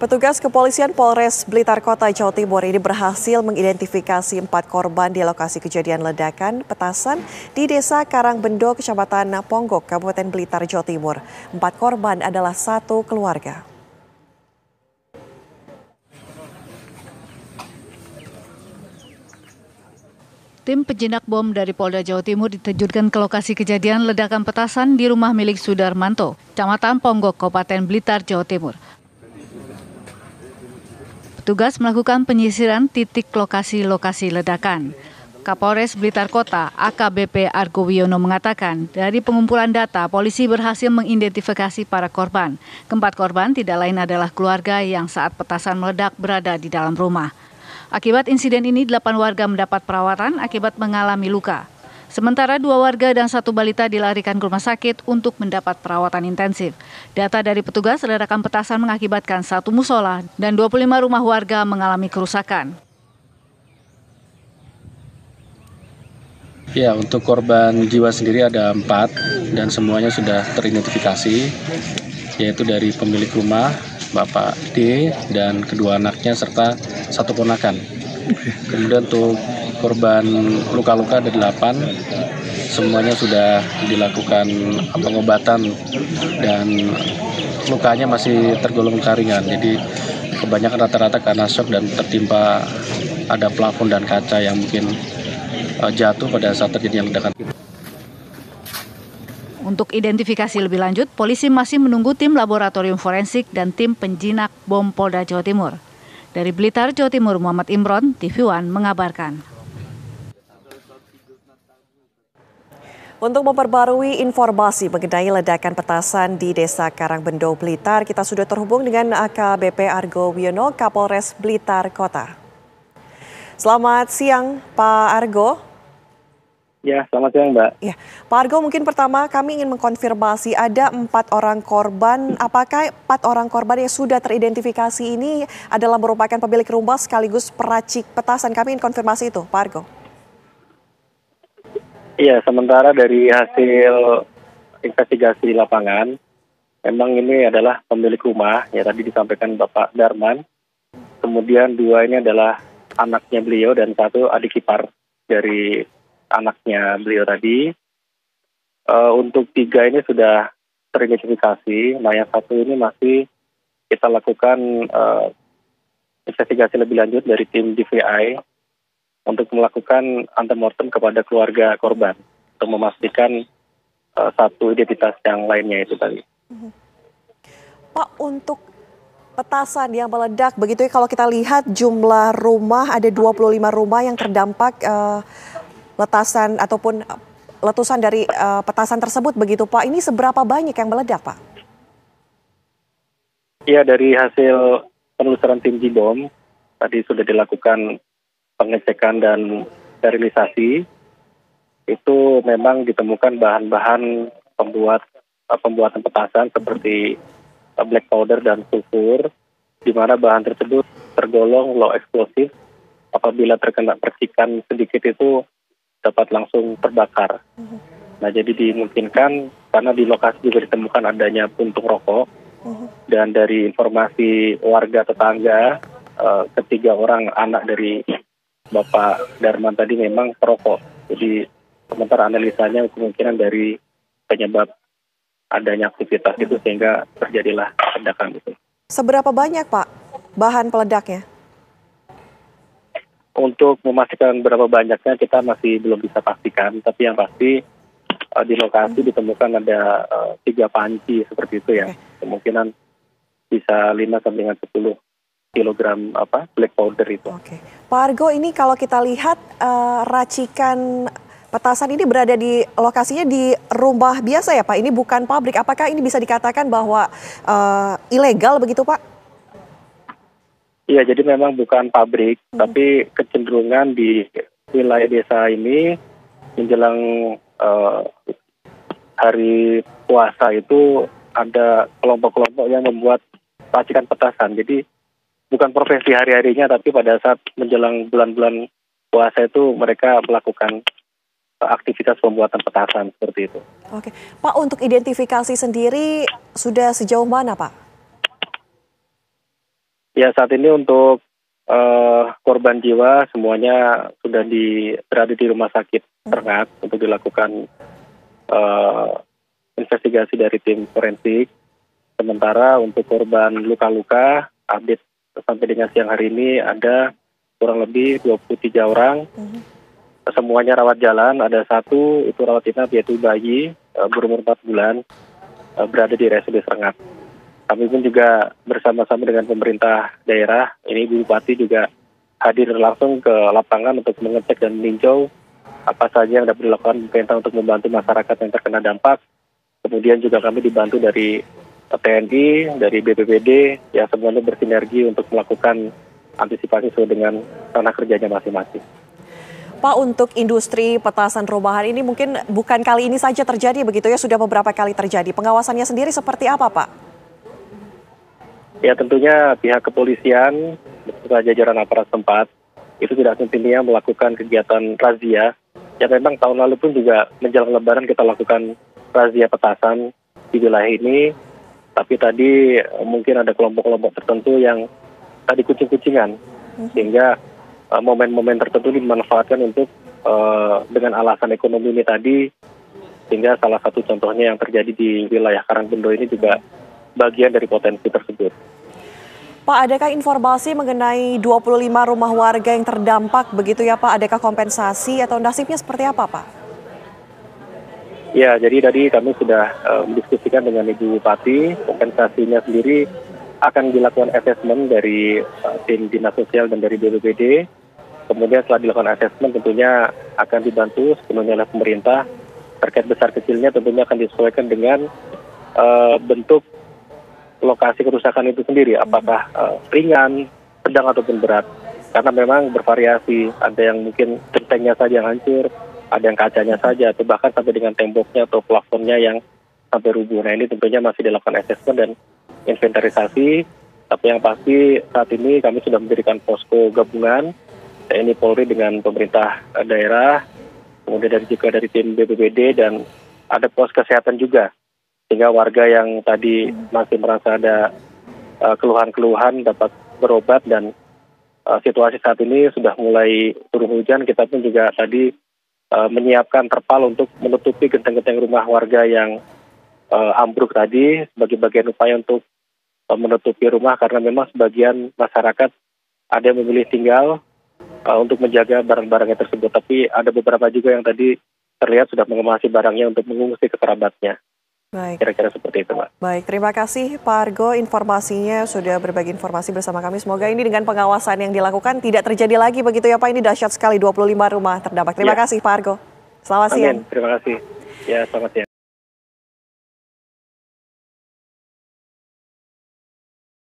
Petugas kepolisian Polres Blitar Kota, Jawa Timur ini berhasil mengidentifikasi 4 korban di lokasi kejadian ledakan petasan di Desa Karangbendo, Kecamatan Ponggok, Kabupaten Blitar, Jawa Timur. 4 korban adalah satu keluarga. Tim penjinak bom dari Polda Jawa Timur diterjunkan ke lokasi kejadian ledakan petasan di rumah milik Sudarmanto, Kecamatan Ponggok, Kabupaten Blitar, Jawa Timur. Petugas melakukan penyisiran titik lokasi-lokasi ledakan. Kapolres Blitar Kota, AKBP Argo Wiono mengatakan, dari pengumpulan data, polisi berhasil mengidentifikasi para korban. Keempat korban tidak lain adalah keluarga yang saat petasan meledak berada di dalam rumah. Akibat insiden ini, 8 warga mendapat perawatan akibat mengalami luka. Sementara 2 warga dan 1 balita dilarikan ke rumah sakit untuk mendapat perawatan intensif. Data dari petugas, ledakan petasan mengakibatkan 1 musola dan 25 rumah warga mengalami kerusakan. Ya, untuk korban jiwa sendiri ada 4 dan semuanya sudah teridentifikasi, yaitu dari pemilik rumah, Bapak D, dan kedua anaknya serta 1 ponakan. Kemudian untuk korban luka-luka ada 8, semuanya sudah dilakukan pengobatan dan lukanya masih tergolong ringan. Jadi kebanyakan rata-rata karena shock dan tertimpa ada plafon dan kaca yang mungkin jatuh pada saat terjadinya ledakan. Untuk identifikasi lebih lanjut, polisi masih menunggu tim laboratorium forensik dan tim penjinak bom Polda Jawa Timur. Dari Blitar, Jawa Timur, Muhammad Imron, TV One mengabarkan. Untuk memperbarui informasi mengenai ledakan petasan di Desa Karangbendo, Blitar, kita sudah terhubung dengan AKBP Argo Wiono, Kapolres Blitar Kota. Selamat siang, Pak Argo. Ya, selamat siang, Mbak. Ya, Pak Argo, mungkin pertama kami ingin mengkonfirmasi ada 4 orang korban. Apakah 4 orang korban yang sudah teridentifikasi ini adalah merupakan pemilik rumah sekaligus peracik petasan? Kami ingin konfirmasi itu, Pak Argo. Iya, sementara dari hasil investigasi lapangan, memang ini adalah pemilik rumah, ya tadi disampaikan Bapak Darman. Kemudian 2 ini adalah anaknya beliau dan 1 adik ipar dari anaknya beliau tadi. Untuk 3 ini sudah teridentifikasi. Nah, yang 1 ini masih kita lakukan investigasi lebih lanjut dari tim DVI untuk melakukan antemortem kepada keluarga korban untuk memastikan 1 identitas yang lainnya itu tadi. Pak, untuk petasan yang meledak begitu ya, kalau kita lihat jumlah rumah ada 25 rumah yang terdampak letasan ataupun letusan dari petasan tersebut begitu, Pak. Ini seberapa banyak yang meledak, Pak? Ya, dari hasil penelusuran tim Jibom tadi sudah dilakukan pengecekan dan sterilisasi. Itu memang ditemukan bahan-bahan pembuatan petasan seperti black powder dan sulfur, di mana bahan tersebut tergolong low explosive. Apabila terkena percikan sedikit itu dapat langsung terbakar. Nah, jadi dimungkinkan karena di lokasi juga ditemukan adanya puntung rokok, dan dari informasi warga tetangga, 3 orang anak dari Bapak Darman tadi memang perokok. Jadi sementara analisanya kemungkinan dari penyebab adanya aktivitas itu sehingga terjadilah ledakan itu. Seberapa banyak, Pak, bahan peledaknya? Untuk memastikan berapa banyaknya kita masih belum bisa pastikan, tapi yang pasti di lokasi ditemukan ada 3 panci seperti itu ya. Kemungkinan bisa 5 sampai dengan 10 kilogram black powder itu. Oke. Pak Argo, ini kalau kita lihat racikan petasan ini berada di lokasinya di rumah biasa ya, Pak? Ini bukan pabrik. Apakah ini bisa dikatakan bahwa ilegal begitu, Pak? Iya, jadi memang bukan pabrik, tapi kecenderungan di wilayah desa ini menjelang hari puasa itu ada kelompok-kelompok yang membuat racikan petasan. Jadi bukan profesi hari-harinya, tapi pada saat menjelang bulan-bulan puasa itu mereka melakukan aktivitas pembuatan petasan seperti itu. Oke, Pak, untuk identifikasi sendiri sudah sejauh mana, Pak? Ya, saat ini untuk korban jiwa semuanya sudah berada di rumah sakit Rengat untuk dilakukan investigasi dari tim forensik. Sementara untuk korban luka-luka, update sampai dengan siang hari ini ada kurang lebih 23 orang. Semuanya rawat jalan, ada satu itu rawat inap yaitu bayi berumur 4 bulan berada di RSUD Rengat. Kami pun juga bersama-sama dengan pemerintah daerah, ini Bu Bupati juga hadir langsung ke lapangan untuk mengecek dan meninjau apa saja yang dapat dilakukan pemerintah untuk membantu masyarakat yang terkena dampak. Kemudian juga kami dibantu dari TNI, dari BPBD, yang semuanya bersinergi untuk melakukan antisipasi sesuai dengan tanah kerjanya masing-masing. Pak, untuk industri petasan rumahan ini mungkin bukan kali ini saja terjadi begitu ya, sudah beberapa kali terjadi. Pengawasannya sendiri seperti apa, Pak? Ya, tentunya pihak kepolisian beserta jajaran aparat setempat itu tidak henti-hentinya melakukan kegiatan razia. Ya, memang tahun lalu pun juga menjelang Lebaran kita lakukan razia petasan di wilayah ini. Tapi tadi mungkin ada kelompok-kelompok tertentu yang tadi kucing-kucingan, sehingga momen-momen tertentu dimanfaatkan untuk dengan alasan ekonomi ini tadi, sehingga salah satu contohnya yang terjadi di wilayah Karangbendo ini juga bagian dari potensi tersebut. Pak, adakah informasi mengenai 25 rumah warga yang terdampak begitu ya Pak? Adakah kompensasi atau nasibnya seperti apa Pak? Ya, jadi tadi kami sudah mendiskusikan dengan Ibu Bupati, kompensasinya sendiri akan dilakukan asesmen dari tim Dinas Sosial dan dari BPBD. Kemudian setelah dilakukan asesmen tentunya akan dibantu sepenuhnya oleh pemerintah. Terkait besar kecilnya tentunya akan disesuaikan dengan bentuk lokasi kerusakan itu sendiri, apakah ringan, sedang ataupun berat. Karena memang bervariasi, ada yang mungkin gentengnya saja yang hancur, ada yang kacanya saja, atau bahkan sampai dengan temboknya atau plafonnya yang sampai rubuh. Nah, ini tentunya masih dilakukan asesmen dan inventarisasi, tapi yang pasti saat ini kami sudah mendirikan posko gabungan TNI Polri dengan pemerintah daerah, kemudian juga dari tim BPBD, dan ada pos kesehatan juga, sehingga warga yang tadi masih merasa ada keluhan-keluhan dapat berobat. Dan situasi saat ini sudah mulai turun hujan, kita pun juga tadi menyiapkan terpal untuk menutupi genteng-genteng rumah warga yang ambruk tadi sebagai bagian upaya untuk menutupi rumah, karena memang sebagian masyarakat ada yang memilih tinggal untuk menjaga barang-barangnya tersebut. Tapi ada beberapa juga yang tadi terlihat sudah mengemasi barangnya untuk mengungsi ke kerabatnya. Baik. Kira-kira seperti itu, Pak. Baik, terima kasih Pak Argo informasinya, sudah berbagi informasi bersama kami. Semoga ini dengan pengawasan yang dilakukan tidak terjadi lagi begitu ya Pak. Ini dahsyat sekali 25 rumah terdampak. Terima kasih Pak Argo. Selamat siang. Amin, terima kasih. Ya, selamat siang.